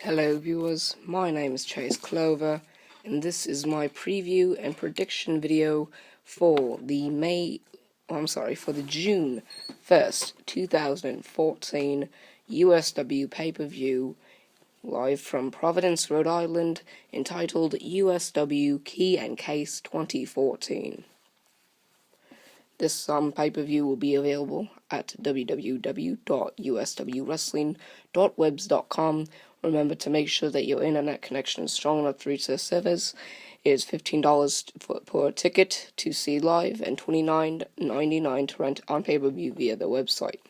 Hello viewers, my name is Clover, and this is my preview and prediction video for the June 1st, 2014 USW pay-per-view live from Providence, Rhode Island, entitled USW Key And Ca 2014. This pay-per-view will be available at www.uswwrestling.webs.com. Remember to make sure that your internet connection is strong enough to reach the servers. It is $15 per ticket to see live and $29.99 to rent on pay-per-view via the website.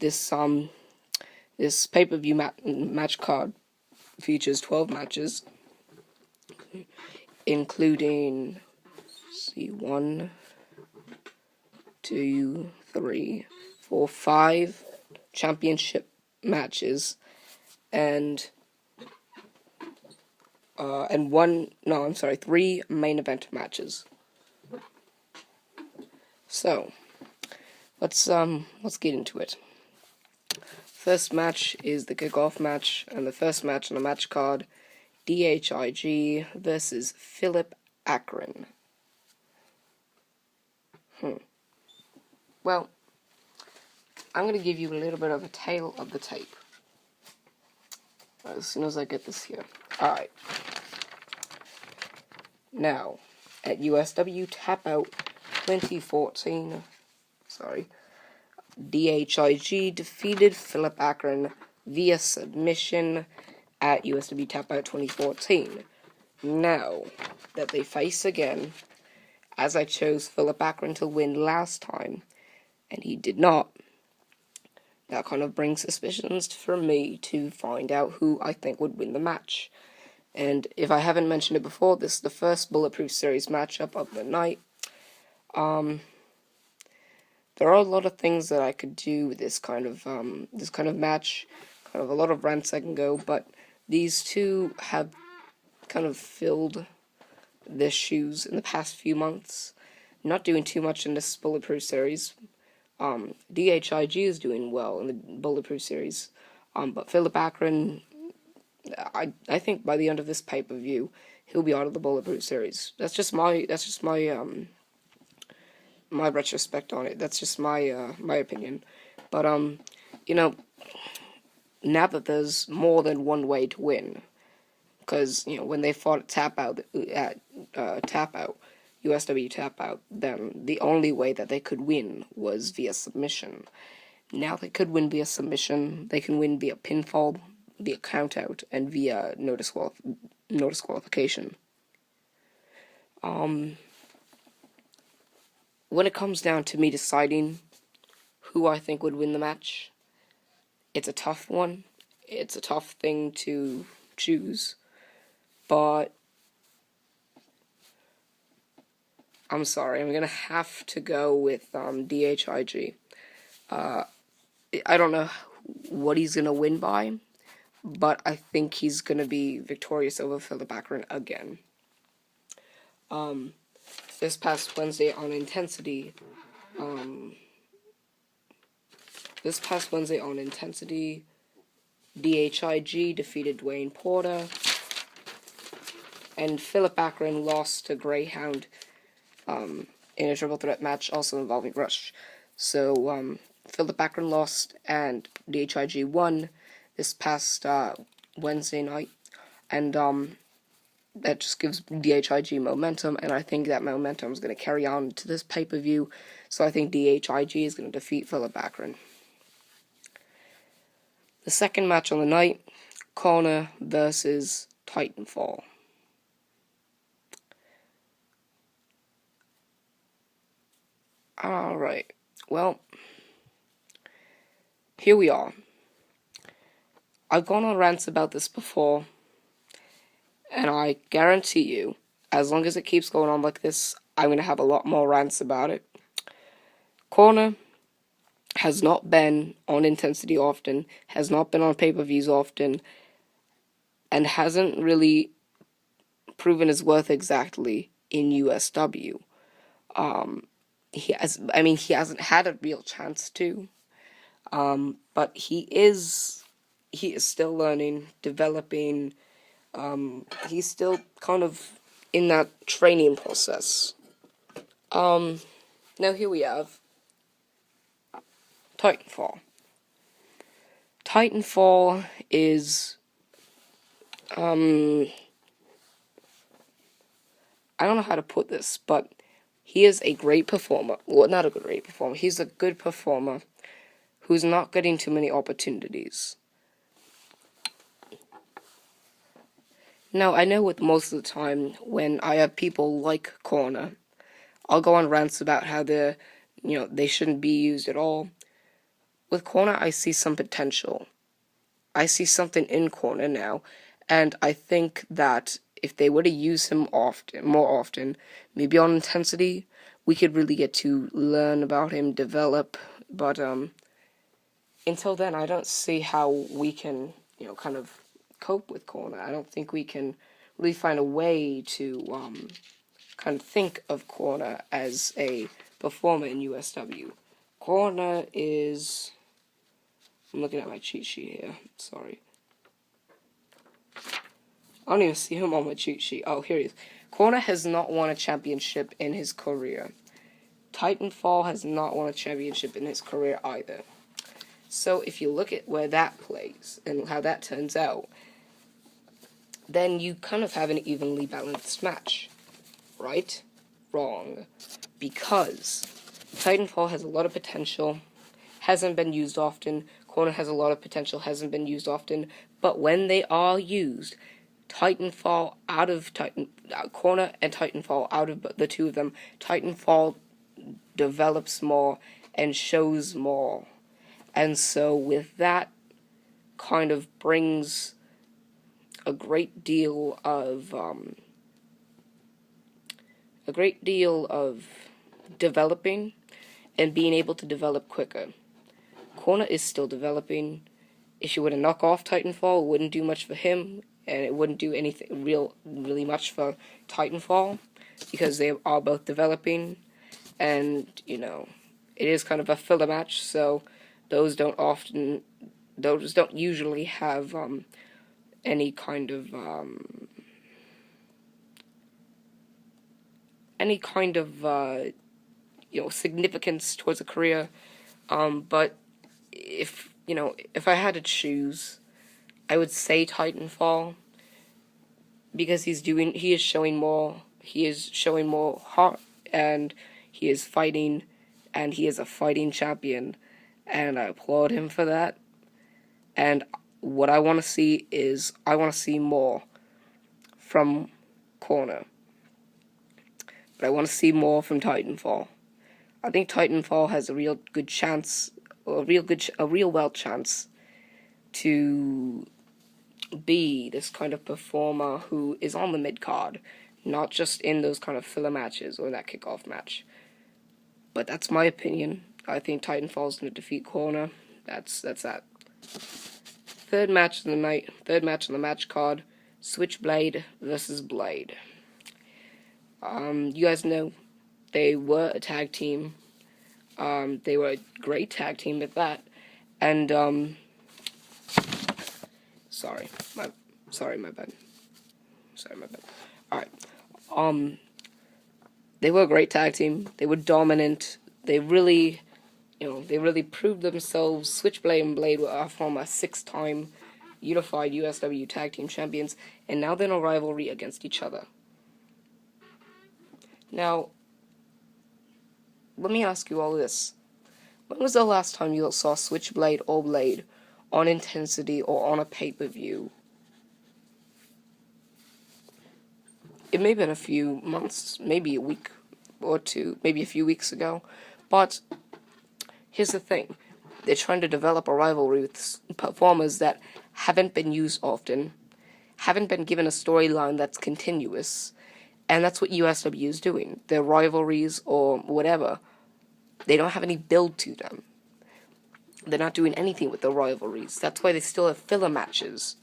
This pay-per-view match card features 12 matches, including 1, 2, 3, 4, 5 championship matches, and 3 main event matches. So let's get into it. First match is the kickoff match, and the first match on the match card, DHIG versus Philip Akron. Well, I'm going to give you a little bit of a tale of the tape as soon as I get this here. Alright. Now, at USW Tap Out 2014, DHIG defeated Philip Akron via submission at USW Tap Out 2014. Now that they face again, as I chose Philip Akron to win last time, and he did not, that kind of brings suspicions for me to find out who I think would win the match. And if I haven't mentioned it before, this is the first Bulletproof Series matchup of the night. There are a lot of things that I could do with this kind of match, kind of a lot of rants I can go, but these two have kind of filled their shoes in the past few months. Not doing too much in this Bulletproof Series. DHIG is doing well in the Bulletproof Series, but Philip Akron, I think by the end of this pay-per-view, he'll be out of the Bulletproof Series. That's just my my retrospect on it. That's just my opinion. But now that there's more than one way to win, because when they fought at Tap Out, USW Tap Out, then the only way that they could win was via submission. Now they could win via submission, they can win via pinfall, via countout, and via no disqualification. When it comes down to me deciding who I think would win the match, it's a tough one. It's a tough thing to choose, but I'm sorry, I'm gonna have to go with DHIG. I don't know what he's gonna win by, but I think he's gonna be victorious over Philip Akron again. This past Wednesday on Intensity, DHIG defeated Dwayne Porter, and Philip Akron lost to Greyhound in a triple threat match also involving Rush. So Philip Akron lost and DHIG won this past Wednesday night, and that just gives DHIG momentum, and I think that momentum is going to carry on to this pay-per-view, so I think DHIG is going to defeat Philip Akron. The second match on the night, Corner versus Titanfall. Alright, well, here we are. I've gone on rants about this before, and I guarantee you, as long as it keeps going on like this, I'm going to have a lot more rants about it. Corner has not been on Intensity often, has not been on pay-per-views often, and hasn't really proven his worth exactly in USW. He hasn't had a real chance to, but he is he is still learning, developing. He's still kind of in that training process. Now here we have Titanfall. Titanfall is, I don't know how to put this, but he is a great performer. Well, not a great performer. He's a good performer who's not getting too many opportunities. Now, I know with most of the time, when I have people like Corner, I'll go on rants about how they shouldn't be used at all. With Corner, I see some potential. I see something in Corner now, and I think that if they were to use him more often, maybe on intensity, we could really get to learn about him, develop. But until then, I don't see how we can, kind of cope with Corner. I don't think we can really find a way to kind of think of Corner as a performer in USW. Corner is... I'm looking at my cheat sheet here. Sorry. I don't even see him on my cheat sheet. Oh, here he is. Corner has not won a championship in his career. Titanfall has not won a championship in his career either. So if you look at where that plays and how that turns out, then you kind of have an evenly balanced match. Right? Wrong. Because Titanfall has a lot of potential, hasn't been used often. Corner has a lot of potential, hasn't been used often. But when they are used, Corner and Titanfall, out of the two of them, Titanfall develops more and shows more. And so with that, kind of brings a great deal of developing and being able to develop quicker. Corner is still developing. If you were to knock off Titanfall, it wouldn't do much for him, and it wouldn't do anything really much for Titanfall, because they are both developing, and, it is kind of a filler match, so those don't usually have any kind of significance towards a career. But if I had to choose, I would say Titanfall, because he is showing more heart, and he is fighting, and he is a fighting champion, and I applaud him for that. And what I want to see is, I want to see more from Corner, but I want to see more from Titanfall. I think Titanfall has a real well chance to be this kind of performer who is on the mid card, not just in those kind of filler matches or that kickoff match. But that's my opinion. I think Titanfall is going to defeat Corner. That's that. Third match on the match card: Switchblade versus Blade. You guys know they were a tag team. They were a great tag team at that. And sorry, my bad. Alright. They were a great tag team. They were dominant. They really proved themselves. Switchblade and Blade were our former 6-time unified USW tag team champions, and now they're in a rivalry against each other. Now, let me ask you all this. When was the last time you saw Switchblade or Blade on Intensity or on a pay-per-view? It may have been a few months, maybe a week or two, maybe a few weeks ago. But here's the thing. They're trying to develop a rivalry with performers that haven't been used often, haven't been given a storyline that's continuous, and that's what USW is doing. Their rivalries or whatever, they don't have any build to them. They're not doing anything with the rivalries. That's why they still have filler matches.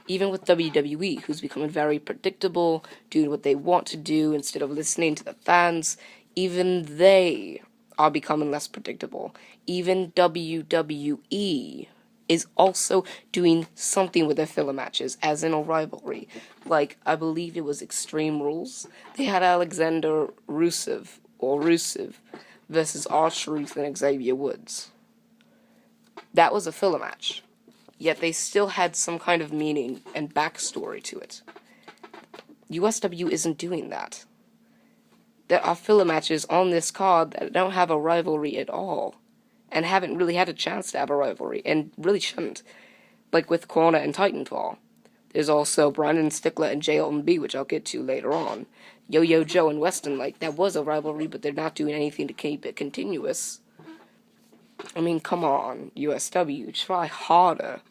Even with WWE, who's becoming very predictable, doing what they want to do instead of listening to the fans, even they are becoming less predictable. Even WWE is also doing something with their filler matches, as in a rivalry. Like, I believe it was Extreme Rules. They had Alexander Rusev versus R-Truth and Xavier Woods. That was a filler match. Yet they still had some kind of meaning and backstory to it. USW isn't doing that. There are filler matches on this card that don't have a rivalry at all, and haven't really had a chance to have a rivalry, and really shouldn't. Like with Corner and Titanfall. There's also Brandon Stickler and JLB, which I'll get to later on. Yo-Yo Joe and Weston, like, that was a rivalry, but they're not doing anything to keep it continuous. I mean, come on, USW, try harder.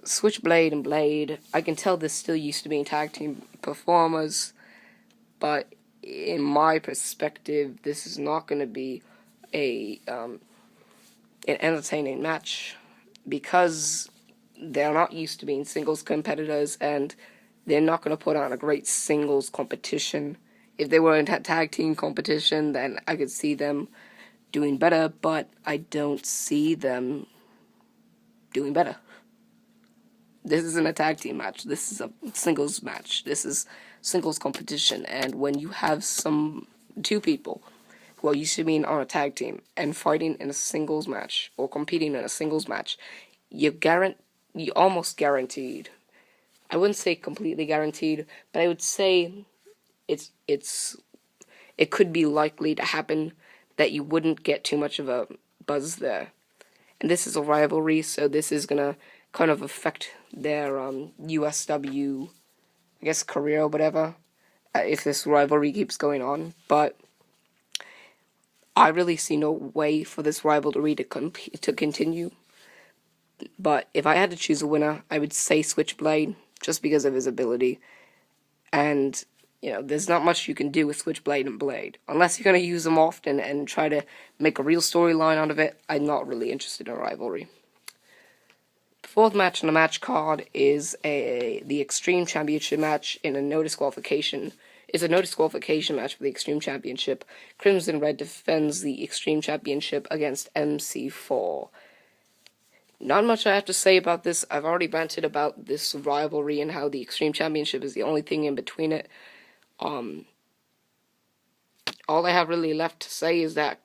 Switchblade and Blade, I can tell this still used to be tag team performers, but in my perspective, this is not going to be an entertaining match, because they're not used to being singles competitors, and they're not going to put on a great singles competition. If they were in tag team competition, then I could see them doing better, but I don't see them doing better. This isn't a tag team match. This is a singles match. This is singles competition, and when you have two people who are used to being on a tag team and fighting in a singles match or competing in a singles match, you almost guaranteed. I wouldn't say completely guaranteed, but I would say it could be likely to happen that you wouldn't get too much of a buzz there. And this is a rivalry, so this is gonna kind of affect their USW, I guess, career or whatever, if this rivalry keeps going on. But I really see no way for this rivalry to continue. But if I had to choose a winner, I would say Switchblade, just because of his ability. And, there's not much you can do with Switchblade and Blade. Unless you're going to use them often and try to make a real storyline out of it, I'm not really interested in a rivalry. The fourth match on the match card is the Extreme Championship match in a no disqualification. It's a no disqualification match for the Extreme Championship. Crimson Red defends the Extreme Championship against MC4. Not much I have to say about this. I've already ranted about this rivalry and how the Extreme Championship is the only thing in between it. All I have really left to say is that,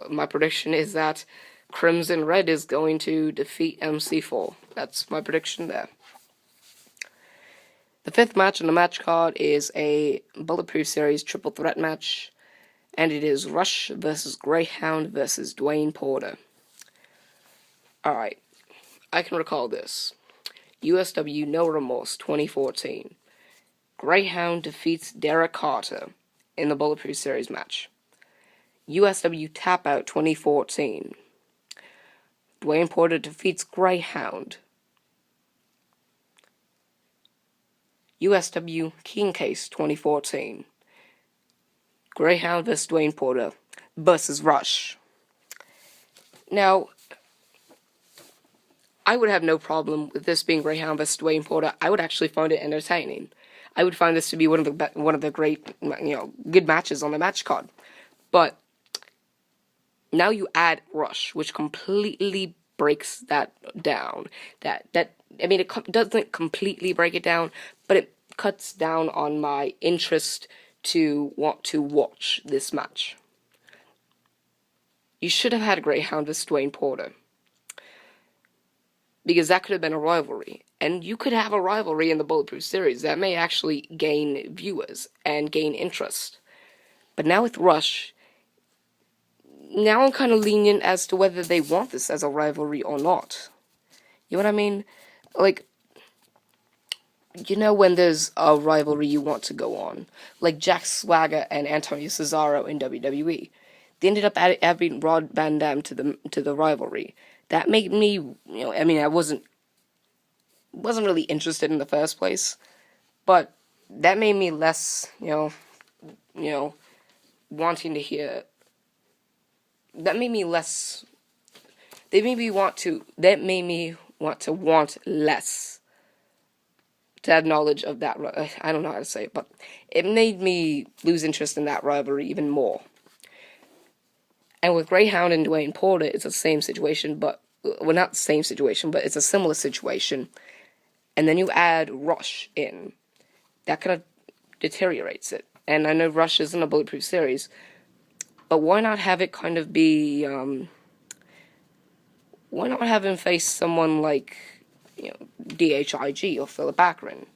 my prediction is that Crimson Red is going to defeat MC4. That's my prediction there. The fifth match on the match card is a Bulletproof Series triple threat match, and it is Rush versus Greyhound versus Dwayne Porter. Alright, I can recall this. USW No Remorse 2014. Greyhound defeats Derek Carter in the Bulletproof Series match. USW Tap Out 2014. Dwayne Porter defeats Greyhound. USW Key And Ca 2014. Greyhound vs. Dwayne Porter versus Rush. Now, I would have no problem with this being Greyhound vs. Dwayne Porter. I would actually find it entertaining. I would find this to be one of the great, good matches on the match card. But now you add Rush, which completely breaks that down. It doesn't completely break it down, but it cuts down on my interest to want to watch this match. You should have had Greyhound vs. Dwayne Porter, because that could have been a rivalry. And you could have a rivalry in the Bulletproof Series that may actually gain viewers and gain interest. But now with Rush, now I'm kind of lenient as to whether they want this as a rivalry or not. You know what I mean? Like, when there's a rivalry you want to go on. Like Jack Swagger and Antonio Cesaro in WWE. They ended up adding Rod Van Dam to the rivalry. That made me, I wasn't really interested in the first place, but that made me less, wanting to hear. That made me less. That made me want less to have knowledge of that. I don't know how to say it, but it made me lose interest in that rivalry even more. And with Greyhound and Dwayne Porter, it's the same situation, but, well, not the same situation, but it's a similar situation. And then you add Rush in. That kind of deteriorates it. And I know Rush isn't a bulletproof series, but why not have it kind of be, why not have him face someone like, DHIG or Philip Akron?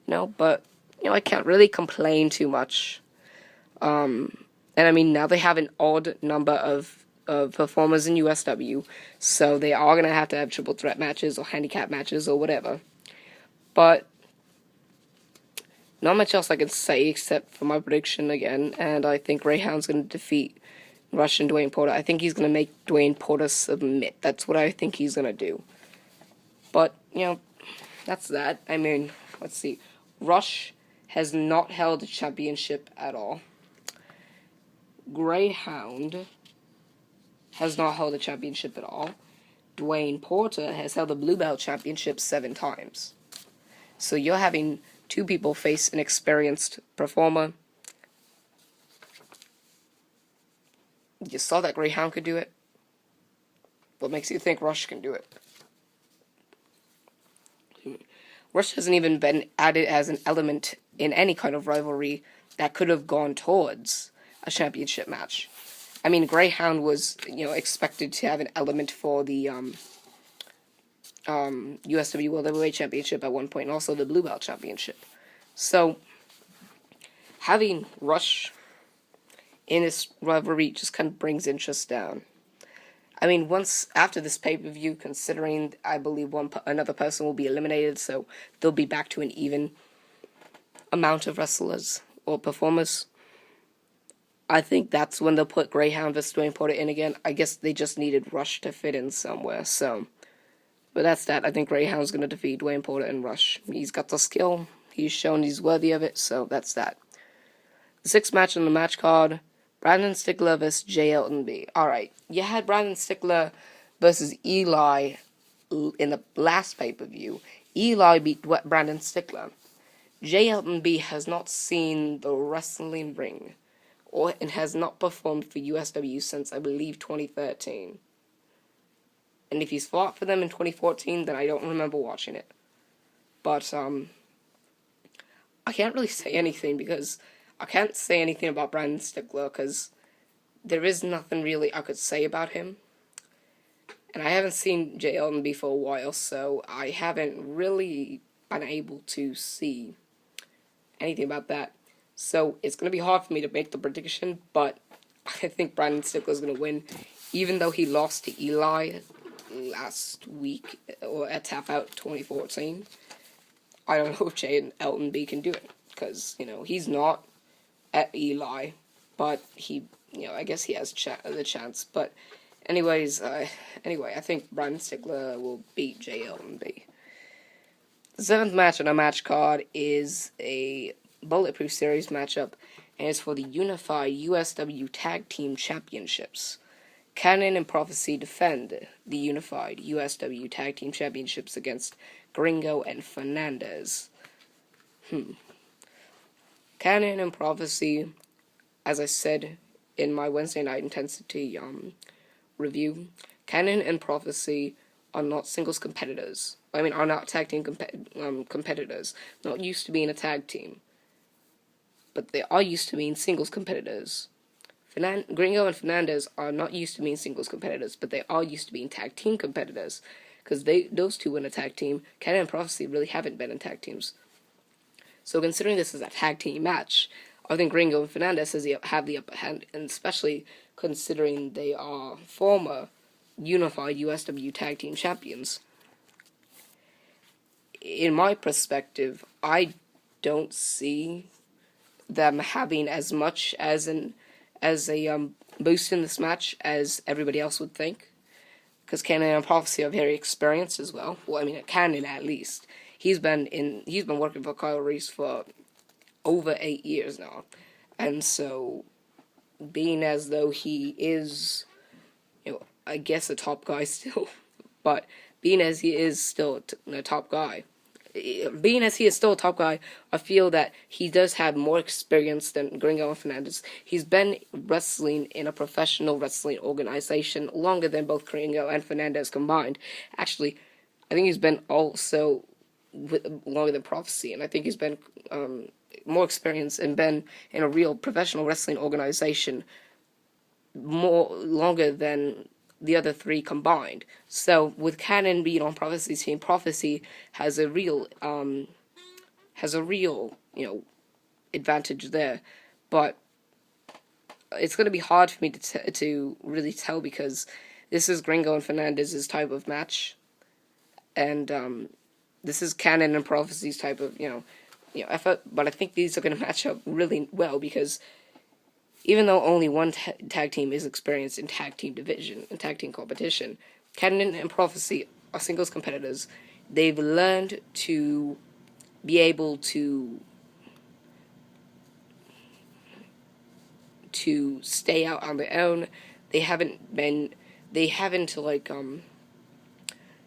But, I can't really complain too much. And I mean, now they have an odd number of performers in USW, so they are going to have triple threat matches or handicap matches or whatever. But not much else I can say except for my prediction again, and I think Greyhound's going to defeat Rush and Dwayne Porter. I think he's going to make Dwayne Porter submit. That's what I think he's going to do. But, that's that. I mean, let's see. Rush has not held a championship at all. Greyhound has not held a championship at all. Dwayne Porter has held the Blue Belt Championship 7 times. So you're having 2 people face an experienced performer. You saw that Greyhound could do it. What makes you think Rush can do it? Rush hasn't even been added as an element in any kind of rivalry that could have gone towards a championship match. I mean, Greyhound was, expected to have an element for the USW World Heavyweight Championship at one point, and also the Blue Belt Championship. So, having Rush in this rivalry just kind of brings interest down. I mean, once after this pay-per-view, considering I believe another person will be eliminated, so they'll be back to an even amount of wrestlers or performers. I think that's when they'll put Greyhound vs. Dwayne Porter in again. I guess they just needed Rush to fit in somewhere, so. But that's that. I think Greyhound's going to defeat Dwayne Porter and Rush. He's got the skill. He's shown he's worthy of it, so that's that. The 6th match on the match card, Brandon Stickler vs. J. Elton B. Alright, you had Brandon Stickler versus Eli in the last pay-per-view. Eli beat Brandon Stickler. J. Elton B. has not seen the wrestling ring, and has not performed for USW since, I believe, 2013. And if he's fought for them in 2014, then I don't remember watching it. But, I can't really say anything, because I can't say anything about Brandon Stickler, because there is nothing really I could say about him. And I haven't seen J. Elton B. for a while, so I haven't really been able to see anything about that. So it's going to be hard for me to make the prediction, but I think Brandon Stickler is going to win, even though he lost to Eli last week, or at Tap Out 2014. I don't know if Jay and Elton B can do it, because, he's not at Eli, but he, I guess he has the chance. But anyways, I think Brandon Stickler will beat J. Elton B. The 7th match on our match card is a Bulletproof Series matchup, and it's for the Unified USW Tag Team Championships. Cannon and Prophecy defend the Unified USW Tag Team Championships against Gringo and Fernandez. Cannon and Prophecy, as I said in my Wednesday Night Intensity review, Cannon and Prophecy are not singles competitors. Are not tag team competitors. Not used to being a tag team. But they are used to being singles competitors. Gringo and Fernandez are not used to being singles competitors, but they are used to being tag team competitors. Because those two were in a tag team. Cannon and Prophecy really haven't been in tag teams. So considering this is a tag team match, I think Gringo and Fernandez have the upper hand, and especially considering they are former Unified USW Tag Team Champions. In my perspective, I don't see them having as much as a boost in this match as everybody else would think, because Cannon and Prophecy are very experienced as well. Well, Cannon at least. He's been working for Kyle Reese for over 8 years now, and so being as though he is, I guess a top guy still, but being as he is still a top guy, being as he is still a top guy, I feel that he does have more experience than Gringo and Fernandez. He's been wrestling in a professional wrestling organization longer than both Gringo and Fernandez combined. Actually, I think he's been also longer than Prophecy, and I think he's been more experienced and been in a real professional wrestling organization more longer than the other three combined. So with Cannon being on Prophecy's team, Prophecy has a real advantage there. But it's going to be hard for me to really tell, because this is Gringo and Fernandez's type of match, and this is Cannon and Prophecy's type of effort. But I think these are going to match up really well, because even though only one tag team is experienced in tag team division and tag team competition, Cannon and Prophecy are singles competitors. They've learned to be able to stay out on their own. They haven't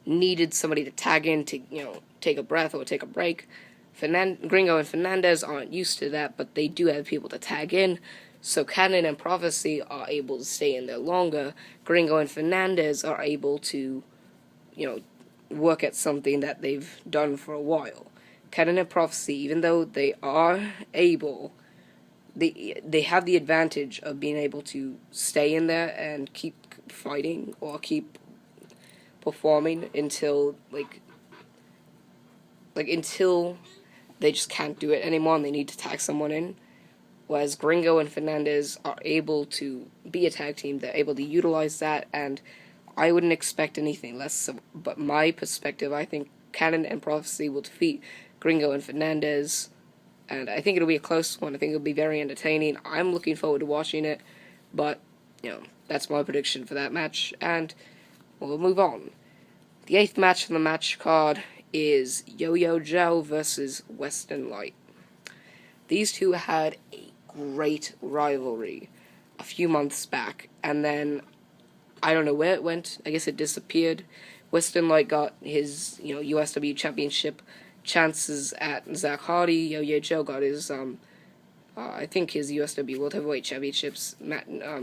needed somebody to tag in to take a breath or take a break. Gringo and Fernandez aren't used to that, but they do have people to tag in. So Cannon and Prophecy are able to stay in there longer. Gringo and Fernandez are able to, work at something that they've done for a while. Cannon and Prophecy, even though they are able, they have the advantage of being able to stay in there and keep fighting or keep performing until until they just can't do it anymore and they need to tag someone in. Whereas Gringo and Fernandez are able to be a tag team, they're able to utilize that, and I wouldn't expect anything less. But my perspective, I think Cannon and Prophecy will defeat Gringo and Fernandez, and I think it'll be a close one. I think it'll be very entertaining. I'm looking forward to watching it, but, that's my prediction for that match, and we'll move on. The 8th match on the match card is Yo-Yo Joe versus Western Light. These two had a great rivalry a few months back, and then I don't know where it went. I guess it disappeared. Western Light got his USW Championship chances at Zach Hardy. Yo-Yo Joe got his I think his USW World Heavyweight Championships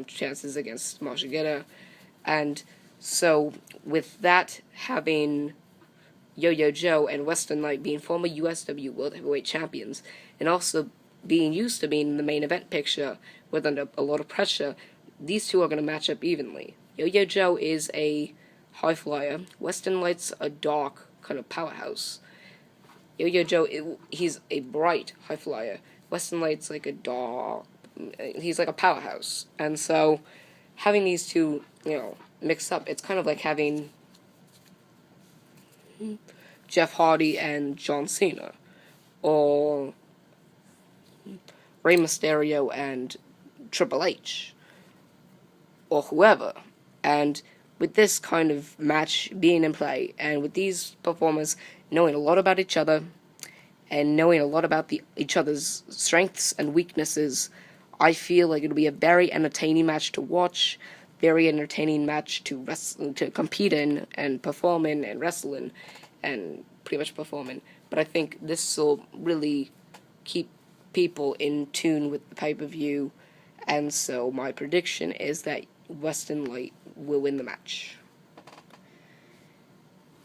chances against Marsha Guerra. And so with that, having Yo-Yo Joe and Western Light being former USW World Heavyweight Champions, and also being used to being in the main event picture with under a lot of pressure, these two are going to match up evenly. Yo-Yo Joe is a high flyer. Western Light's a dark kind of powerhouse. Yo-Yo Joe, he's a bright high flyer. Western Light's like a dark, he's like a powerhouse. And so having these two, mixed up, it's kind of like having Jeff Hardy and John Cena, or Rey Mysterio and Triple H, or whoever. And with this kind of match being in play, and with these performers knowing a lot about each other, and knowing a lot about each other's strengths and weaknesses, I feel like it'll be a very entertaining match to watch, very entertaining match to compete in, and perform in, and wrestle in, and pretty much perform in. But I think this will really keep people in tune with the pay-per-view, and so my prediction is that Western Light will win the match.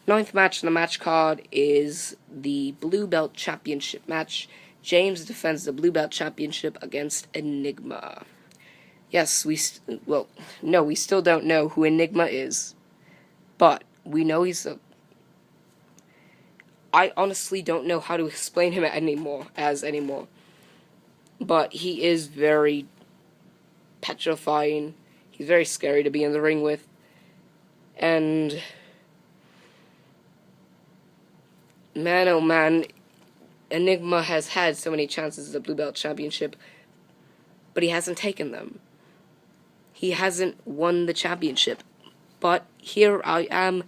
9th match on the match card is the Blue Belt Championship match. James defends the Blue Belt Championship against Enigma. Yes, we still don't know who Enigma is, but we know he's a... I honestly don't know how to explain him anymore, but he is very petrifying. He's very scary to be in the ring with, and man, oh man, Enigma has had so many chances at the Blue Belt Championship, but he hasn't taken them. He hasn't won the championship, but here I am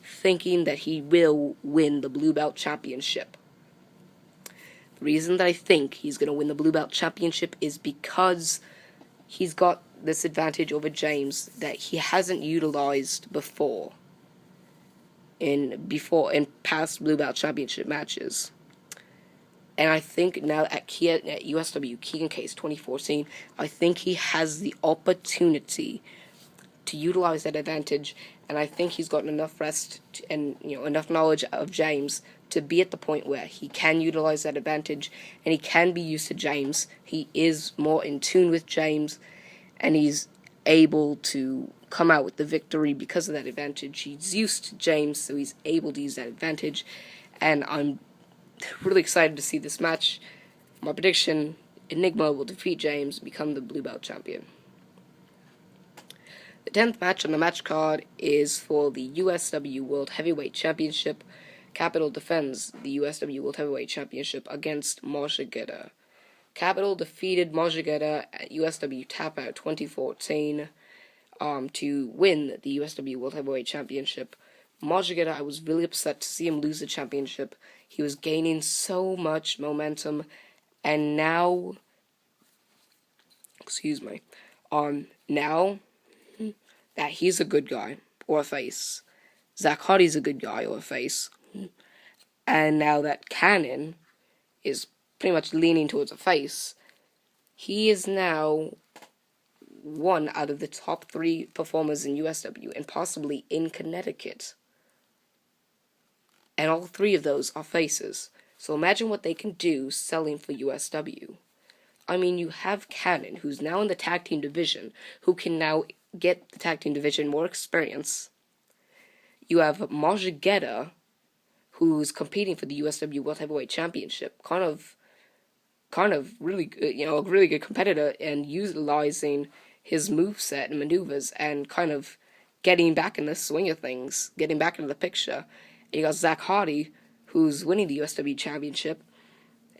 thinking that he will win the Blue Belt Championship. The reason that I think he's going to win the Blue Belt Championship is because he's got this advantage over James that he hasn't utilized before. in past Blue Belt Championship matches. And I think now at USW Key And Ca's 2014, I think he has the opportunity to utilize that advantage, and I think he's gotten enough rest and enough knowledge of James to be at the point where he can utilize that advantage, and he can be used to James. He is more in tune with James, and he's able to come out with the victory because of that advantage. He's used to James, so he's able to use that advantage, and I'm really excited to see this match. My prediction, Enigma will defeat James, become the Blue Belt champion. The 10th match on the match card is for the USW World Heavyweight Championship. Capital defends the USW World Heavyweight Championship against Mojigeda. Capital defeated Mojigeda at USW Tap Out 2014 to win the USW World Heavyweight Championship. Mojigeda, I was really upset to see him lose the championship. He was gaining so much momentum, and now, now that he's a good guy, or a face, Zach Hardy's a good guy, or a face, and now that Cannon is pretty much leaning towards a face, he is now one out of the top 3 performers in USW, and possibly in Connecticut. And all 3 of those are faces. So imagine what they can do selling for USW. I mean, you have Cannon, who's now in the tag team division, who can now get the tag team division more experience. You have Mojigeda, who's competing for the USW World Heavyweight Championship, kind of really good, a really good competitor, and utilizing his moveset and maneuvers, and kind of getting back in the swing of things, getting back into the picture. And you got Zach Hardy, who's winning the USW Championship,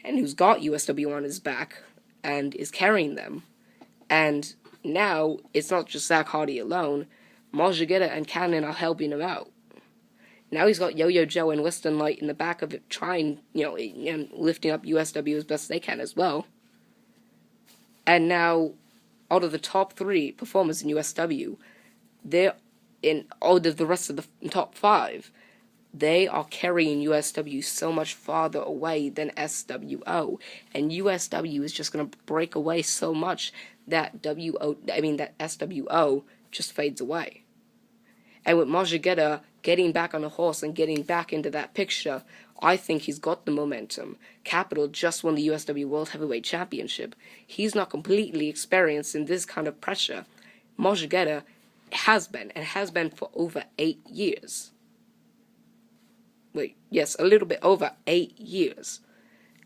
and who's got USW on his back, and is carrying them. And now, it's not just Zach Hardy alone. Mojigeda and Cannon are helping him out. Now he's got Yo-Yo Joe and Western Light in the back of it, trying, and lifting up USW as best they can as well. And now, out of the top 3 performers in USW, they're in all of the rest of the top 5. They are carrying USW so much farther away than SWO, and USW is just going to break away so much that SWO just fades away. And with Mojigeda getting back on the horse and getting back into that picture, I think he's got the momentum. Capital just won the USW World Heavyweight Championship. He's not completely experienced in this kind of pressure. Mojigeda has been for over 8 years. A little bit over 8 years.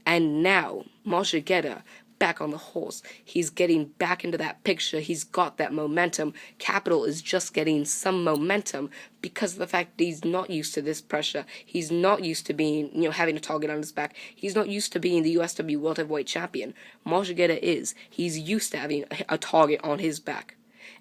And now, Mojigeda, back on the horse, he's getting back into that picture, he's got that momentum. Capital is just getting some momentum because of the fact that he's not used to this pressure. He's not used to being, having a target on his back. He's not used to being the USW World Heavyweight Champion. Mojigeda is. He's used to having a target on his back.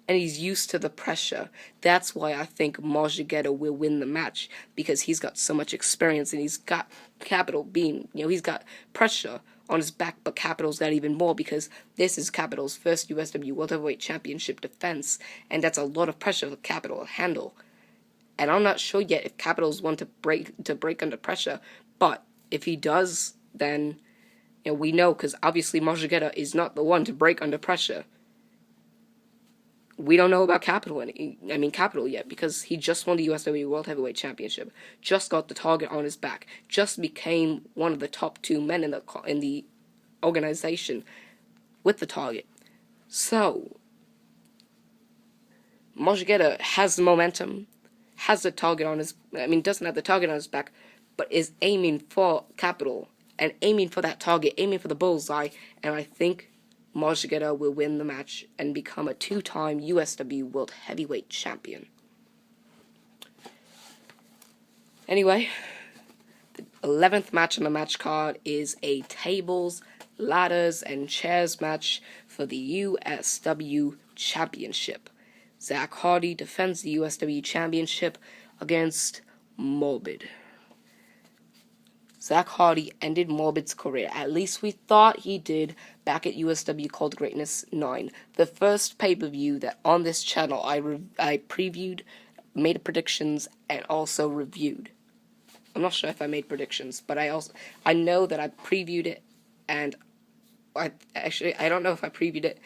And he's used to the pressure. That's why I think Mojigeda will win the match, because he's got so much experience, and he's got Capital being, he's got pressure on his back, but Capital's got even more, because this is Capital's first USW World Heavyweight Championship defense, and that's a lot of pressure for Capital to handle. And I'm not sure yet if Capital's one to break under pressure, but if he does, then we know, because obviously Mojigeda is not the one to break under pressure. We don't know about Capital yet, because he just won the USW World Heavyweight Championship, just got the target on his back, just became one of the top 2 men in the organization with the target. So, Mojigeda has the momentum, has the target on his, doesn't have the target on his back, but is aiming for Capital, and aiming for that target, aiming for the bullseye, and I think Mojigeda will win the match and become a 2-time USW World Heavyweight Champion. Anyway, the 11th match on the match card is a tables, ladders, and chairs match for the USW Championship. Zach Hardy defends the USW Championship against Morbid. Zach Hardy ended Morbid's career, at least we thought he did, back at USW Called Greatness 9. The first pay-per-view that on this channel I previewed made predictions and also reviewed. I'm not sure if I made predictions, but I know that I previewed it, and I don't know if I previewed it.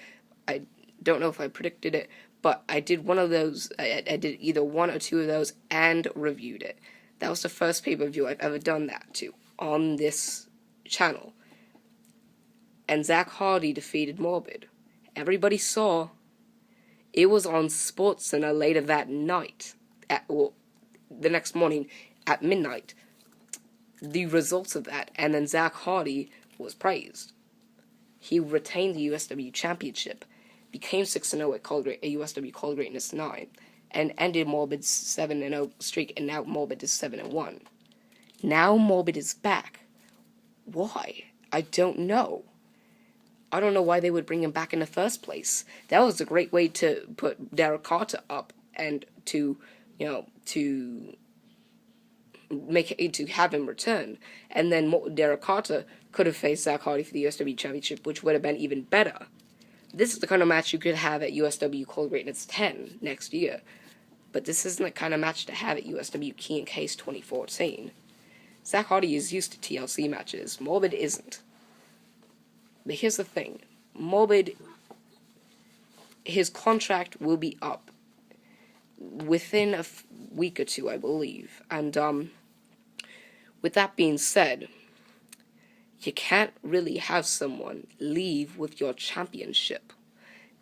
I don't know if I predicted it, but I did one of those. I did either one or two of those and reviewed it. That was the first pay-per-view I've ever done that to on this channel. And Zach Hardy defeated Morbid. Everybody saw. It was on SportsCenter later that night, the next morning at midnight, the results of that, and then Zach Hardy was praised. He retained the USW Championship, became 6-0 at USW Call Greatness 9, and ended Morbid's 7-0 streak, and now Morbid is 7-1. Now Morbid is back. Why? I don't know. I don't know why they would bring him back in the first place. That was a great way to put Derek Carter up and to have him return. And then Derek Carter could have faced Zach Hardy for the USW Championship, which would have been even better. This is the kind of match you could have at USW Call Greatness 10 next year. But this isn't the kind of match to have at USW Key And Ca 2014. Zach Hardy is used to TLC matches. Morbid isn't. But here's the thing. Morbid, his contract will be up within a week or two, I believe. And with that being said, you can't really have someone leave with your championship.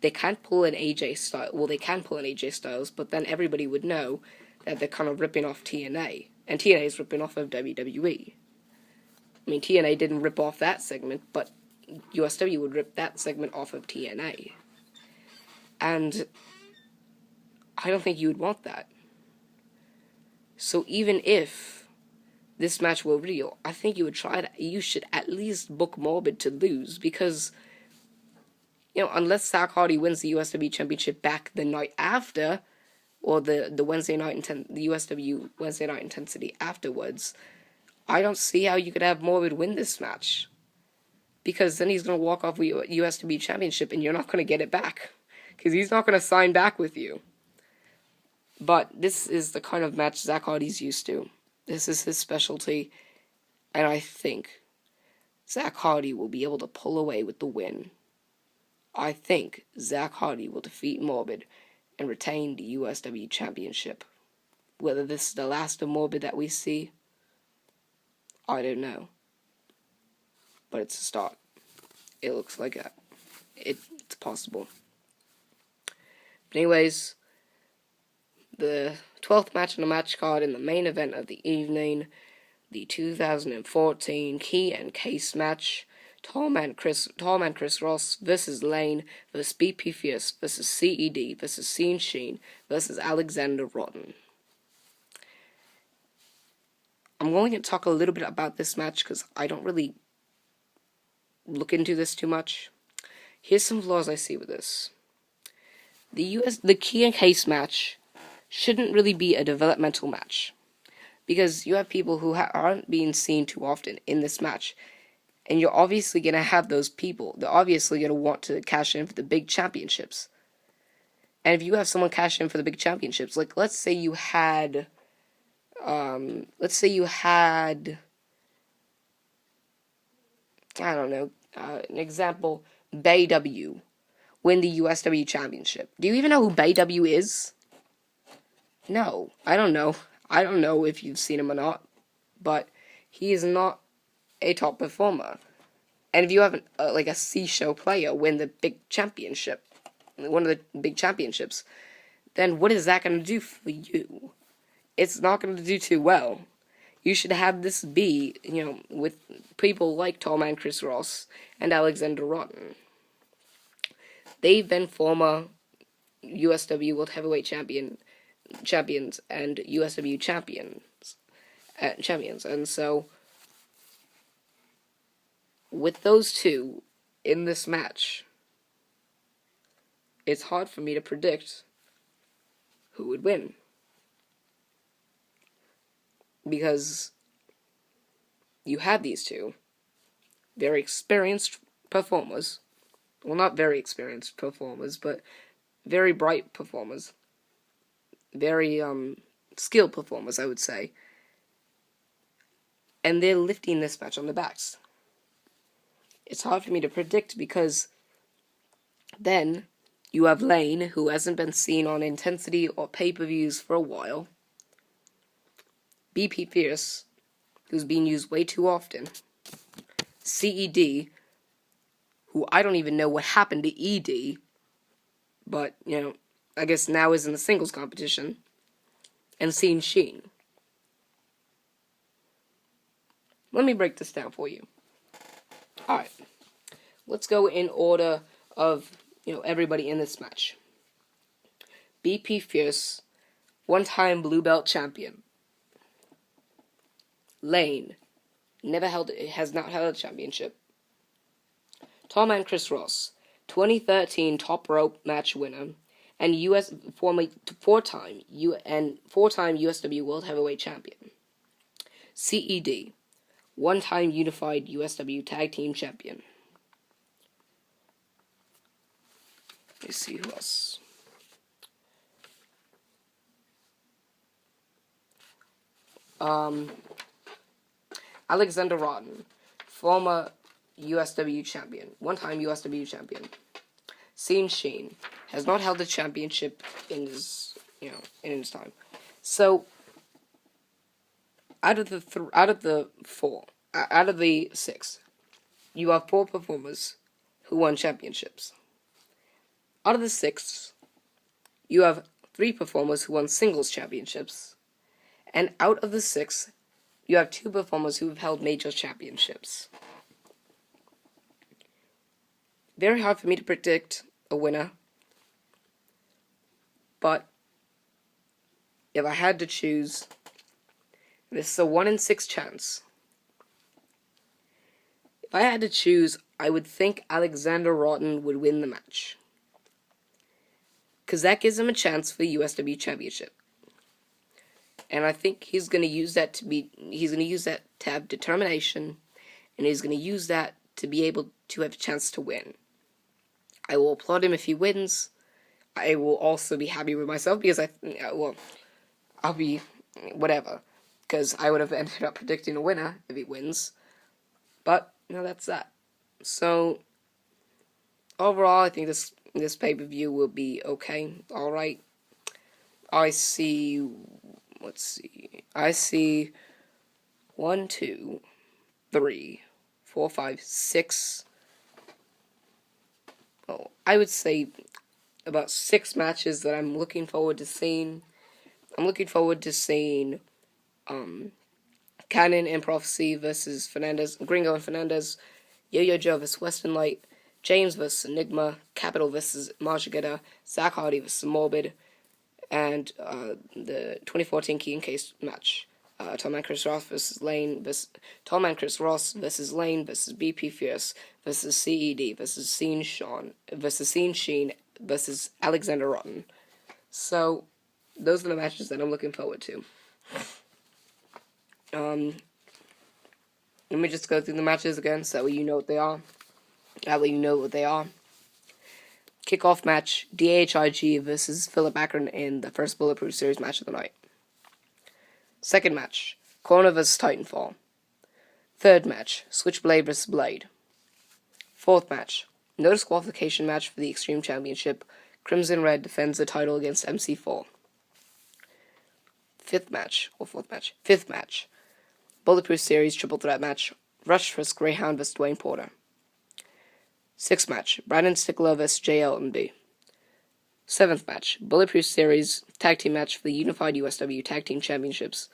They can't pull an AJ Styles. Well, they can pull an AJ Styles, but then everybody would know that they're kind of ripping off TNA. And TNA is ripping off of WWE. I mean, TNA didn't rip off that segment, but USW would rip that segment off of TNA. And I don't think you would want that. So even if this match were real, I think you should at least book Morbid to lose, because, unless Zach Hardy wins the USW Championship back the night after, or the Wednesday night the USW Wednesday night intensity afterwards, I don't see how you could have Morbid win this match. Because then he's going to walk off with USW Championship and you're not going to get it back. Because he's not going to sign back with you. But this is the kind of match Zach Hardy's used to. This is his specialty. And I think Zach Hardy will be able to pull away with the win. I think Zach Hardy will defeat Morbid and retain the USW Championship. Whether this is the last of Morbid that we see, I don't know. But it's a start. It looks like it's possible. But anyways, the 12th match on the match card in the main event of the evening, the 2014 Key And Ca match, Tallman Chris Ross versus Lane versus BP Fierce versus CED versus Scene Sheen versus Alexander Rotten. I'm going to talk a little bit about this match because I don't really look into this too much. Here's some flaws I see with this. The Key And Ca match shouldn't really be a developmental match, because you have people who aren't being seen too often in this match, and you're obviously going to have those people. They're obviously going to want to cash in for the big championships. And if you have someone cash in for the big championships, like let's say you had I don't know, an example, Bay W win the USW Championship. Do you even know who Bay W is? No, I don't know. I don't know if you've seen him or not, but he is not a top performer. And if you have a C-show player win the big championship, one of the big championships, then what is that going to do for you? It's not going to do too well. You should have this be, with people like Tallman Chris Ross and Alexander Rotten. They've been former USW World Heavyweight Champions and USW champions. And so, with those two in this match, it's hard for me to predict who would win. Because you have these two very experienced performers. Well, not very experienced performers, but very bright performers. very skilled performers, I would say. And they're lifting this match on their backs. It's hard for me to predict because then you have Lane, who hasn't been seen on Intensity or pay-per-views for a while. BP Fierce, who's being used way too often. CED, who I don't even know what happened to ED, but, I guess now is in the singles competition. And Sean Sheen. Let me break this down for you. Alright. Let's go in order of, everybody in this match. BP Fierce, one-time blue belt champion. Lane, has not held a championship. Tall Man Chris Ross, 2013 top rope match winner, and four-time USW World Heavyweight Champion. CED, one-time unified USW Tag Team Champion. Let me see who else. Alexander Rotten, former USW champion, one-time USW champion. Sean Sheen has not held a championship in his time. So, out of the six, you have 4 performers who won championships. Out of the 6, you have 3 performers who won singles championships. And out of the 6, you have 2 performers who have held major championships. Very hard for me to predict a winner. But if I had to choose, this is a 1 in 6 chance. If I had to choose, I would think Alexander Rotten would win the match. Because that gives him a chance for the USW Championship. And I think he's going to use that to have determination, and he's going to use that to be able to have a chance to win. I will applaud him if he wins. I will also be happy with myself because I'll be whatever, because I would have ended up predicting a winner if he wins. But that's that. So overall, I think this pay-per-view will be okay. All right. I see. Let's see. I see 1, 2, 3, 4, 5, 6. Oh, I would say about 6 matches that I'm looking forward to seeing. I'm looking forward to seeing Cannon and Prophecy versus Fernandez, Gringo and Fernandez, Yo-Yo Joe versus Western Light, James versus Enigma, Capital versus Marshagetta, Zach Hardy versus Morbid, and the 2014 Key and Ca match. Tall Man Chris Ross versus Lane versus Lane versus BP Fierce versus CED versus Sean Sheen versus Alexander Rotten. So those are the matches that I'm looking forward to. Let me just go through the matches again so you know what they are. That way you know what they are. Kickoff match, DHIG versus Philip Akron in the first Bulletproof Series match of the night. Second match, Corner vs. Titanfall. Third match, Switchblade vs. Blade. Fourth match, no disqualification match for the Extreme Championship. Crimson Red defends the title against MC4. Fifth match, Bulletproof Series triple threat match, Rush vs. Greyhound vs. Dwayne Porter. Sixth match, Brandon Stickler vs. JLB. Seventh match, Bulletproof Series tag team match for the Unified USW Tag Team Championships.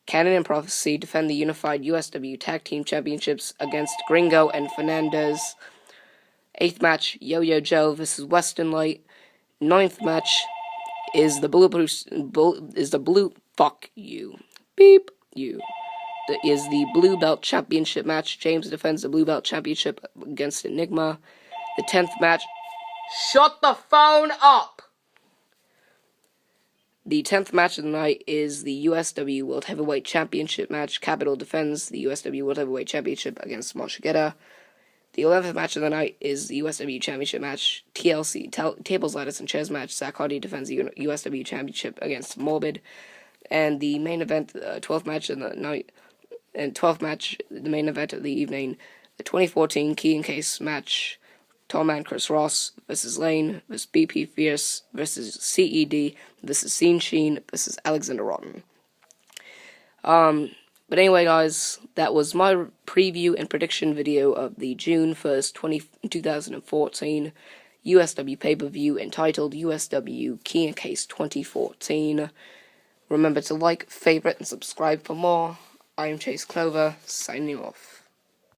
Cannon and Prophecy defend the Unified USW Tag Team Championships against Gringo and Fernandez. Eighth match, Yo-Yo Joe vs. Western Light. Ninth match is the blue belt championship match. James defends the blue belt championship against Enigma. The 10th match. Shut the phone up! The 10th match of the night is the USW World Heavyweight Championship match. Capital defends the USW World Heavyweight Championship against Marshagetta. The 11th match of the night is the USW Championship match, TLC, Tables, Ladders, and Chairs match. Zach Hardy defends the USW Championship against Morbid. And the main event, 12th match of the night, and 12th match, the main event of the evening, the 2014 Key and Ca match, Tall Man Chris Ross versus Lane versus BP Fierce versus CED versus Scene Sheen versus Alexander Rotten. But anyway, guys, that was my preview and prediction video of the June 1st, 2014 USW pay-per-view entitled USW Key and Ca 2014. Remember to like, favorite, and subscribe for more. I am Chase Clover, signing off.